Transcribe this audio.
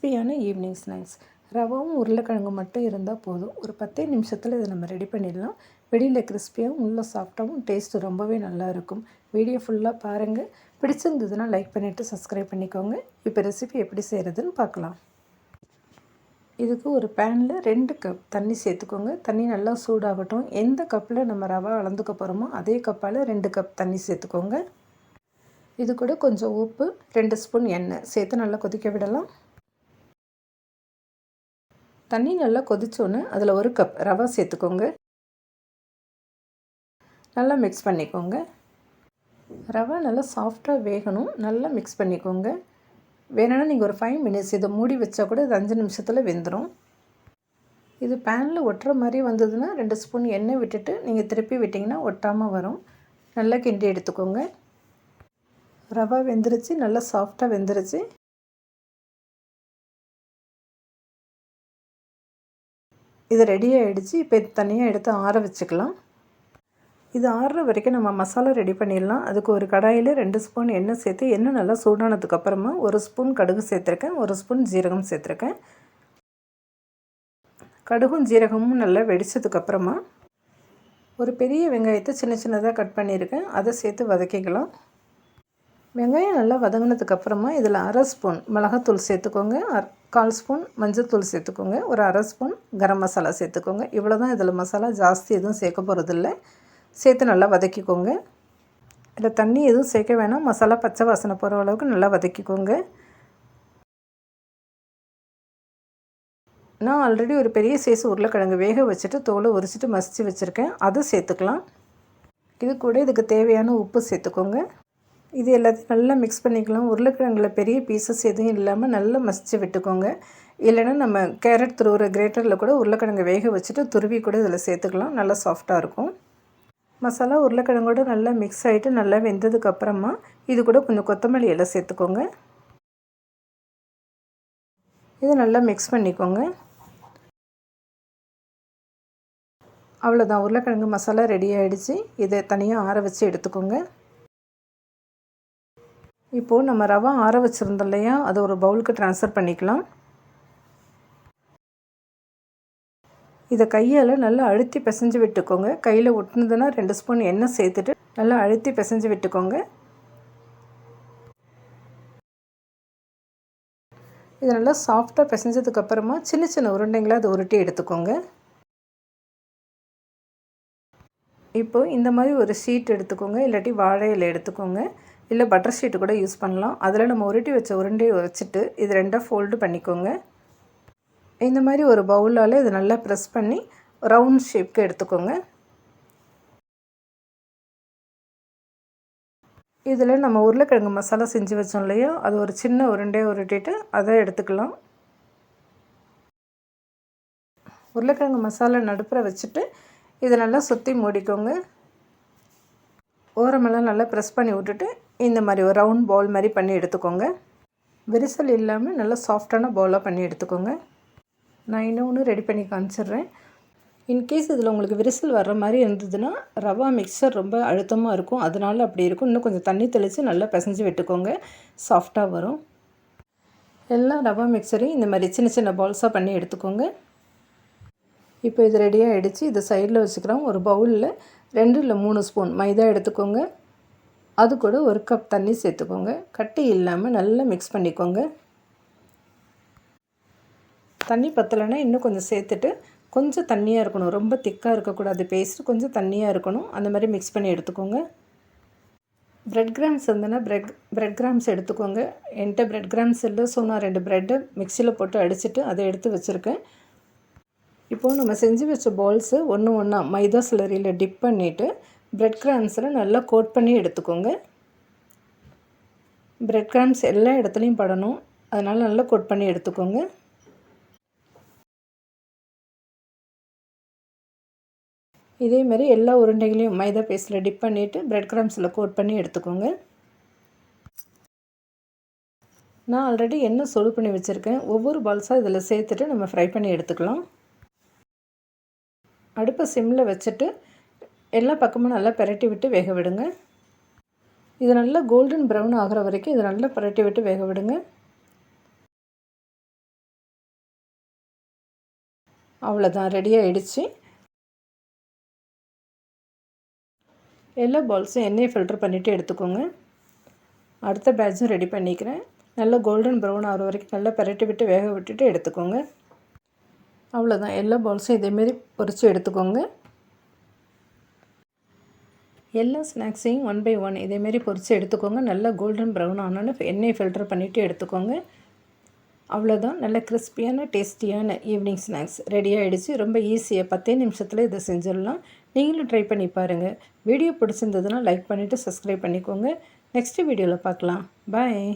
கிறிஸ்பியான evening snacks. ரவாவும் உருளைக்கிழங்கும் மட்டும் இருந்தால் போதும். ஒரு 10 நிமிஷத்தில் இதை நம்ம ரெடி பண்ணிடலாம். வெளியில் கிறிஸ்பியாகவும் உள்ளே சாஃப்டாகவும் டேஸ்ட்டு ரொம்பவே நல்லாயிருக்கும். வீடியோ ஃபுல்லாக பாருங்கள். பிடிச்சிருந்ததுன்னா லைக் பண்ணிவிட்டு சப்ஸ்கிரைப் பண்ணிக்கோங்க. இப்போ ரெசிபி எப்படி செய்கிறதுன்னு பார்க்கலாம். இதுக்கு ஒரு பேனில் 2 கப் தண்ணி சேர்த்துக்கோங்க. தண்ணி நல்லா சூடாகட்டும். எந்த கப்பில் நம்ம ரவா அளந்துக்க போகிறோமோ அதே கப்பால் 2 கப் தண்ணி சேர்த்துக்கோங்க. இது கூட கொஞ்சம் உப்பு, 2 ஸ்பூன் எண்ணெய் சேர்த்து நல்லா கொதிக்க விடலாம். தண்ணி நல்லா கொதிச்சோன்னே அதில் 1 கப் ரவா சேர்த்துக்கோங்க. நல்லா மிக்ஸ் பண்ணிக்கோங்க. ரவா நல்லா சாஃப்டாக வேகணும். நல்லா மிக்ஸ் பண்ணிக்கோங்க. வேணும்னா நீங்கள் ஒரு 5 மினிட்ஸ் இதை மூடி வச்சா கூட இது 5 நிமிஷத்தில் வெந்துடும். இது பேனில் ஒட்டுற மாதிரி வந்ததுன்னா 2 ஸ்பூன் எண்ணெய் விட்டுட்டு நீங்கள் திருப்பி விட்டிங்கன்னா ஒட்டாமல் வரும். நல்லா கிண்டி எடுத்துக்கோங்க. ரவா வெந்துருச்சு, நல்லா சாஃப்டாக வெந்துருச்சு. இது ரெடி ஆகிடுச்சு. இப்போ இது தனியாக எடுத்து ஆற வச்சுக்கலாம். இது ஆறுற வரைக்கும் நம்ம மசாலா ரெடி பண்ணிடலாம். அதுக்கு ஒரு கடாயில் 2 ஸ்பூன் எண்ணெய் சேர்த்து, எண்ணெய் நல்லா சூடானதுக்கப்புறமா 1 ஸ்பூன் கடுகு சேர்த்துருக்கேன், 1 ஸ்பூன் ஜீரகம் சேர்த்துருக்கேன். கடுகும் ஜீரகமும் நல்லா வெடித்ததுக்கப்புறமா ஒரு பெரிய வெங்காயத்தை சின்ன சின்னதாக கட் பண்ணியிருக்கேன், அதை சேர்த்து வதக்கிக்கலாம். வெங்காயம் நல்லா வதங்கினதுக்கப்புறமா இதில் 1/2 ஸ்பூன் மிளகாத்தூள் சேர்த்துக்கோங்க, 1/4 ஸ்பூன் மஞ்சள்தூள் சேர்த்துக்கோங்க, ஒரு 1/2 ஸ்பூன் கரம் மசாலா சேர்த்துக்கோங்க. இவ்வளோ தான். இதில் மசாலா ஜாஸ்தி எதுவும் சேர்க்க போகிறதில்ல. சேர்த்து நல்லா வதக்கிக்கோங்க. இதில் தண்ணி எதுவும் சேர்க்க வேணாம். மசாலா பச்சை வாசனை போகிற அளவுக்கு நல்லா வதக்கிக்கோங்க. நான் ஆல்ரெடி ஒரு பெரிய சைஸ் உருளைக்கிழங்கு வேக வச்சுட்டு தோலை உரிச்சிட்டு மசித்து வச்சுருக்கேன், அதை சேர்த்துக்கலாம். இது கூட இதுக்கு தேவையான உப்பு சேர்த்துக்கோங்க. இது எல்லாத்தையும் நல்லா மிக்ஸ் பண்ணிக்கலாம். உருளைக்கிழங்குல பெரிய பீசஸ் எதுவும் இல்லாமல் நல்லா மசித்து விட்டுக்கோங்க. இல்லைனா நம்ம கேரட் துருவுற கிரேட்டரில் கூட உருளைக்கிழங்கு வேக வச்சுட்டு துருவி கூட இதில் சேர்த்துக்கலாம். நல்லா சாஃப்டாக இருக்கும். மசாலா உருளைக்கிழங்கோடு நல்லா மிக்ஸ் ஆகிட்டு நல்லா வெந்ததுக்கப்புறமா இது கூட கொஞ்சம் கொத்தமல்லி இலை சேர்த்துக்கோங்க. இது நல்லா மிக்ஸ் பண்ணிக்கோங்க. அவ்வளோதான், உருளைக்கிழங்கு மசாலா ரெடி ஆகிடுச்சு. இதை தனியாக ஆற வச்சு எடுத்துக்கோங்க. இப்போது நம்ம ரவா ஆற வச்சுருந்தோம் இல்லையா, அதை ஒரு பவுலுக்கு ட்ரான்ஸ்ஃபர் பண்ணிக்கலாம். இதை கையால் நல்லா அழுத்தி பிசைஞ்சு விட்டுக்கோங்க. கையில் ஒட்டுனதுன்னா 2 ஸ்பூன் எண்ணெய் சேர்த்துட்டு நல்லா அழுத்தி பிசைஞ்சு விட்டுக்கோங்க. இது நல்லா சாஃப்டாக பிசைஞ்சதுக்கப்புறமா சின்ன சின்ன உருண்டைங்களாக அதை உருட்டி எடுத்துக்கோங்க. இப்போது இந்த மாதிரி ஒரு ஷீட் எடுத்துக்கோங்க, இல்லாட்டி வாழை இலை எடுத்துக்கோங்க, இல்லை பட்டர் ஷீட்டு கூட யூஸ் பண்ணலாம். அதில் நம்ம உருட்டி வச்ச உருண்டையை வச்சுட்டு இது 2ஆக ஃபோல்டு பண்ணிக்கோங்க. இந்த மாதிரி ஒரு பவுலால் இதை நல்லா ப்ரெஸ் பண்ணி ரவுண்ட் ஷேப்க்கு எடுத்துக்கோங்க. இதில் நம்ம உருளைக்கிழங்கு மசாலா செஞ்சு வச்சோம் இல்லையா, அது ஒரு சின்ன உருண்டையை உருட்டிட்டு அதை எடுத்துக்கலாம். உருளைக்கிழங்கு மசாலா நடுப்புற வச்சுட்டு இதை நல்லா சுற்றி மூடிக்கோங்க. ஓரமெல்லாம் நல்லா ப்ரெஸ் பண்ணி விட்டுட்டு இந்த மாதிரி ஒரு ரவுண்ட் பவுல் மாதிரி பண்ணி எடுத்துக்கோங்க. விரிசல் இல்லாமல் நல்லா சாஃப்டான பவுலாக பண்ணி எடுத்துக்கோங்க. நான் இன்னொன்று ரெடி பண்ணி காமிச்சிடுறேன். இன்கேஸ் இதில் உங்களுக்கு விரிசல் வர்ற மாதிரி இருந்ததுன்னா ரவா மிக்சர் ரொம்ப அழுத்தமாக இருக்கும், அதனால அப்படி இருக்கும். இன்னும் கொஞ்சம் தண்ணி தெளித்து நல்லா பிசைஞ்சு விட்டுக்கோங்க, சாஃப்டாக வரும். எல்லா ரவா மிக்சரையும் இந்த மாதிரி சின்ன சின்ன பவுல்ஸாக பண்ணி எடுத்துக்கோங்க. இப்போ இது ரெடியாக ஆகிடுச்சு. இதை சைடில் வச்சுக்கிறோம். ஒரு பவுலில் 2 இல்லை 3 ஸ்பூன் மைதா எடுத்துக்கோங்க. அது கூட 1 கப் தண்ணி சேர்த்துக்கோங்க. கட்டி இல்லாமல் நல்லா மிக்ஸ் பண்ணிக்கோங்க. தண்ணி பத்தலைன்னா இன்னும் கொஞ்சம் சேர்த்துட்டு கொஞ்சம் தண்ணியாக இருக்கணும், ரொம்ப திக்காக இருக்கக்கூடாது. பேஸ்ட்டு கொஞ்சம் தண்ணியாக இருக்கணும். அந்த மாதிரி மிக்ஸ் பண்ணி எடுத்துக்கோங்க. ப்ரெட் கிராம்ஸ் இருந்ததுன்னா ப்ரெட் கிராம்ஸ் எடுத்துக்கோங்க. என்கிட்ட ப்ரெட் கிராம்ஸ் இல்லை, ஸோ நான் 2 ப்ரெட்டை மிக்சியில் போட்டு அடிச்சுட்டு அதை எடுத்து வச்சுருக்கேன். இப்போது நம்ம செஞ்சு வச்ச பால்ஸு ஒன்று ஒன்றா மைதா ஸ்லரியில் டிப் பண்ணிவிட்டு ப்ரெட் கிராம்ஸில் நல்லா கோட் பண்ணி எடுத்துக்கோங்க. ப்ரெட் கிராம்ஸ் எல்லா இடத்துலையும் படணும், அதனால் நல்லா கோட் பண்ணி எடுத்துக்கோங்க. இதே மாதிரி எல்லா உருண்டைகளையும் மைதா பேஸ்ட்டில் டிப் பண்ணிவிட்டு ப்ரெட் கிராம்ஸில் கோட் பண்ணி எடுத்துக்கோங்க. நான் ஆல்ரெடி எண்ணெய் சூடு பண்ணி வச்சுருக்கேன். ஒவ்வொரு பால்ஸாக இதில் சேர்த்துட்டு நம்ம ஃப்ரை பண்ணி எடுத்துக்கலாம். அடுப்பை சிம்மில் வச்சுட்டு எல்லா பக்கமும் நல்லா பிரட்டி விட்டு வேக விடுங்க. இது நல்லா கோல்டன் ப்ரௌன் ஆகிற வரைக்கும் இதை நல்லா பிரட்டி விட்டு வேக விடுங்க. அவ்வளோதான், ரெடி ஆகிடுச்சு. எல்லா பால்ஸும் எண்ணெயை ஃபில்டர் பண்ணிவிட்டு எடுத்துக்கோங்க. அடுத்த பேட்சும் ரெடி பண்ணிக்கிறேன். நல்லா கோல்டன் ப்ரௌன் ஆகிற வரைக்கும் நல்லா பரட்டி விட்டு வேக விட்டுட்டு எடுத்துக்கோங்க. அவ்வளோதான், எல்லா பால்ஸும் இதேமாரி பொரித்து எடுத்துக்கோங்க. எல்லா ஸ்நாக்ஸையும் 1 by 1 இதேமாரி பொரித்து எடுத்துக்கோங்க. நல்லா கோல்டன் ப்ரௌன் ஆனாலும் எண்ணெயை ஃபில்டர் பண்ணிவிட்டு எடுத்துக்கோங்க. அவ்வளோதான், நல்ல கிறிஸ்பியான டேஸ்டியான ஈவினிங் ஸ்நாக்ஸ் ரெடி ஆகிடுச்சு. ரொம்ப ஈஸியாக 10 நிமிஷத்தில் இதை செஞ்சிடலாம். நீங்களும் ட்ரை பண்ணி பாருங்கள். வீடியோ பிடிச்சிருந்ததுன்னா லைக் பண்ணிவிட்டு சப்ஸ்கிரைப் பண்ணிக்கோங்க. நெக்ஸ்ட் வீடியோவில் பார்க்கலாம். பாய்.